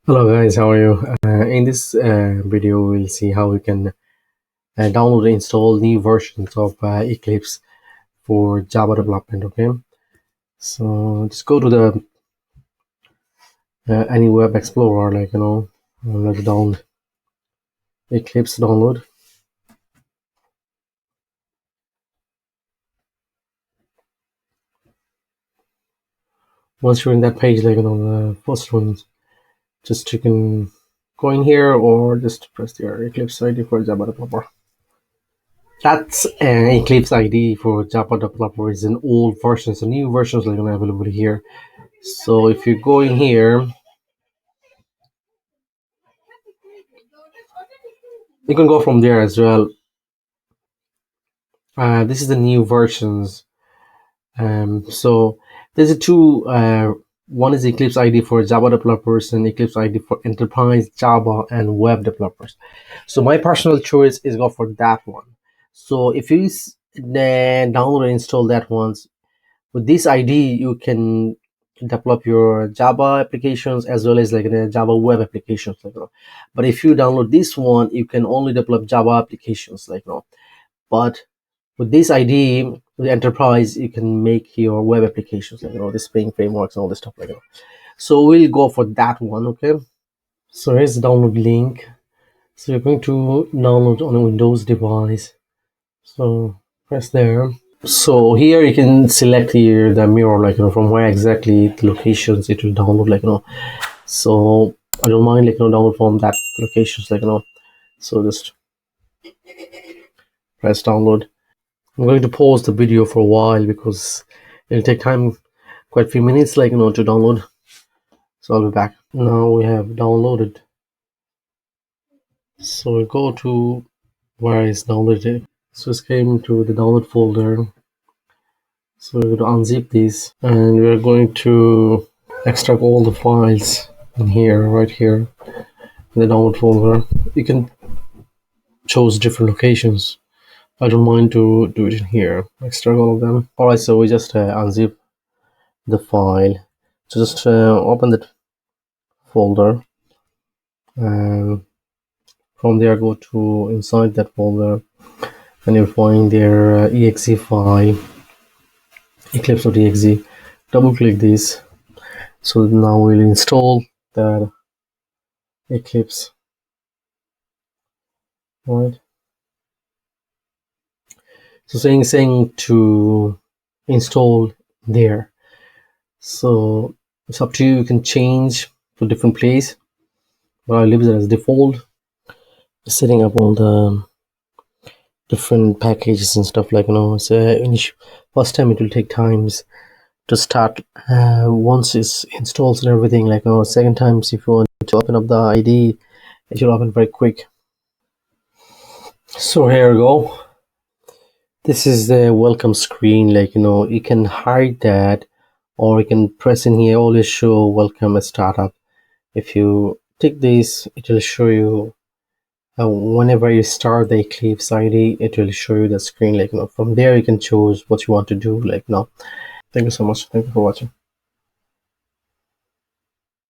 Hello guys, how are you? In this video, we'll see how we can download and install new versions of Eclipse for Java development. Okay, so just go to the any web explorer, like down Eclipse download. Once you're in that page, the first one, just you can go in here or just press your Eclipse ID for Java developer. That's an Eclipse ID for Java developer is an old version, so new versions available here. So if you go in here, you can go from there as well. This is the new versions. So there's a two. One is Eclipse ID for Java developers and Eclipse ID for enterprise Java and web developers. So my personal choice is go for that one. So if you download and install that once, with this ID you can develop your Java applications as well as the Java web applications, but if you download this one you can only develop Java applications, but with this ID, with enterprise, you can make your web applications, the Spring frameworks and all this stuff, so we'll go for that one. Okay, so here's the download link. So you're going to download on a Windows device, so press there. So here you can select here the mirror, from where exactly the locations it will download, so I don't mind download from that locations, so just press download. I'm going to pause the video for a while because it'll take time, quite a few minutes, to download. So I'll be back. Now we have downloaded. So we go to where it's downloaded. So it came to the download folder. So we're going to unzip this and we're going to extract all the files in here, right here, in the download folder. You can choose different locations. I don't mind to do it in here, extract all of them. Alright, so we just unzip the file. So just open that folder and from there go to inside that folder and you'll find their exe file, eclipse.exe. Double click this. So now we'll install that Eclipse. Right, so saying to install there, so it's up to you. You can change to different place, but I leave it as default. Setting up all the different packages and stuff, so first time it will take times to start. Once it's installed and everything, second times if you want to open up the ID, it will open very quick. So here we go. This is the welcome screen. You can hide that, or you can press in here, always show welcome startup. If you tick this, it will show you whenever you start the Eclipse ID, it will show you the screen. From there you can choose what you want to do. Thank you so much. Thank you for watching.